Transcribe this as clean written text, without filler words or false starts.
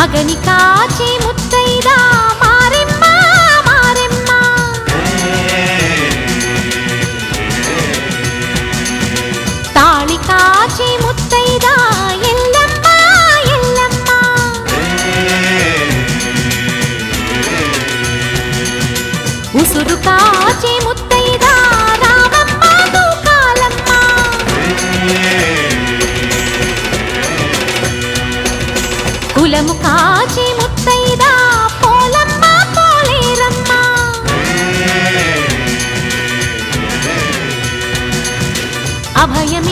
అగని కాచి ముత్తైదా మారెమ్మ మారెమ్మ తాళి కాచి ముత్తైదా ఎల్లమ్మ ఎల్లమ్మ ఉసురు కాచి ముత్తైదా రామమ్మ తూకాలమ్మ కులము కాచి ముత్తైదా పోలమ్మ పోలేరమ్మ అభయమి